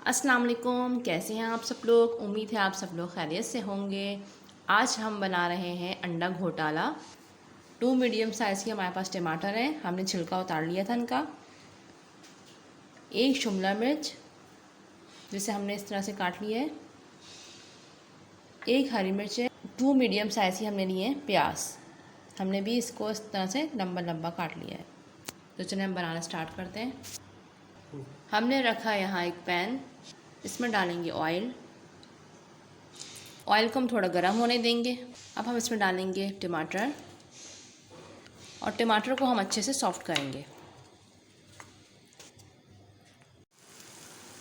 अस्सलाम वालेकुम, कैसे हैं आप सब लोग। उम्मीद है आप सब लोग खैरियत से होंगे। आज हम बना रहे हैं अंडा घोटाला। 2 मीडियम साइज़ के हमारे पास टमाटर हैं, हमने छिलका उतार लिया था इनका। 1 शिमला मिर्च जिसे हमने इस तरह से काट लिया है। 1 हरी मिर्च है। 2 मीडियम साइज़ की हमने लिए हैं प्याज, हमने भी इसको इस तरह से लंबा लंबा काट लिया है। तो चलिए हम बनाना स्टार्ट करते हैं। हमने रखा है यहाँ एक पैन, इसमें डालेंगे ऑयल को हम थोड़ा गर्म होने देंगे। अब हम इसमें डालेंगे टमाटर और टमाटर को हम अच्छे से सॉफ्ट करेंगे।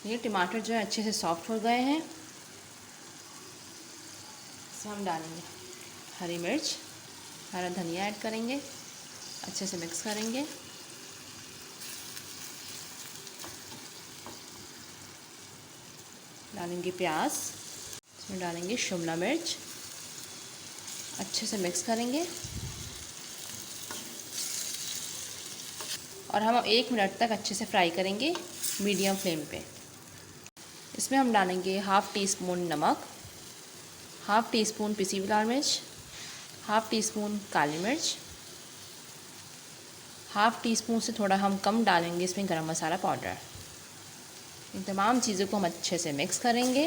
ये टमाटर जो है अच्छे से सॉफ्ट हो गए हैं। इसमें हम डालेंगे हरी मिर्च, हरा धनिया ऐड करेंगे, अच्छे से मिक्स करेंगे। डालेंगे प्याज, इसमें डालेंगे शिमला मिर्च, अच्छे से मिक्स करेंगे और हम 1 मिनट तक अच्छे से फ्राई करेंगे मीडियम फ्लेम पे। इसमें हम डालेंगे हाफ़ टी स्पून नमक, हाफ़ टी स्पून पिसी हुई लाल मिर्च, हाफ़ टी स्पून काली मिर्च, हाफ़ टी स्पून से थोड़ा हम कम डालेंगे इसमें गरम मसाला पाउडर। इन तमाम चीज़ों को हम अच्छे से मिक्स करेंगे।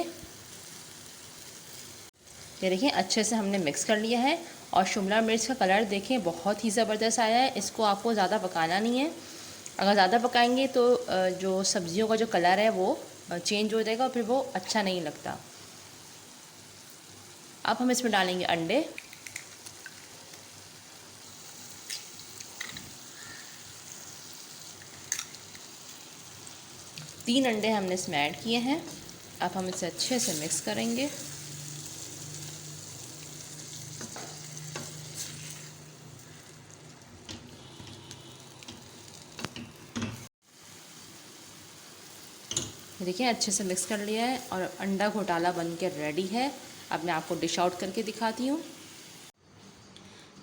ये देखिए अच्छे से हमने मिक्स कर लिया है और शिमला मिर्च का कलर देखें बहुत ही ज़बरदस्त आया है। इसको आपको ज़्यादा पकाना नहीं है, अगर ज़्यादा पकाएंगे तो जो सब्जियों का जो कलर है वो चेंज हो जाएगा और फिर वो अच्छा नहीं लगता। अब हम इसमें डालेंगे अंडे। तीन अंडे हमने इसमें ऐड किए हैं। अब हम इसे अच्छे से मिक्स करेंगे। देखिए अच्छे से मिक्स कर लिया है और अंडा घोटाला बनके रेडी है। अब मैं आपको डिश आउट करके दिखाती हूँ।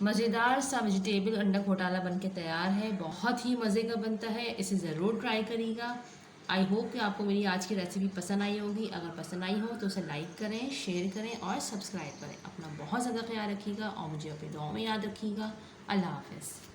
मज़ेदार सा वेजिटेबल अंडा घोटाला बनके तैयार है, बहुत ही मज़े का बनता है। इसे ज़रूर ट्राई करिएगा। आई होप कि आपको मेरी आज की रेसिपी पसंद आई होगी। अगर पसंद आई हो तो उसे लाइक करें, शेयर करें और सब्सक्राइब करें। अपना बहुत ज़्यादा ख्याल रखिएगा और मुझे अपनी दुआओं में याद रखिएगा। अल्लाह हाफ़िज़।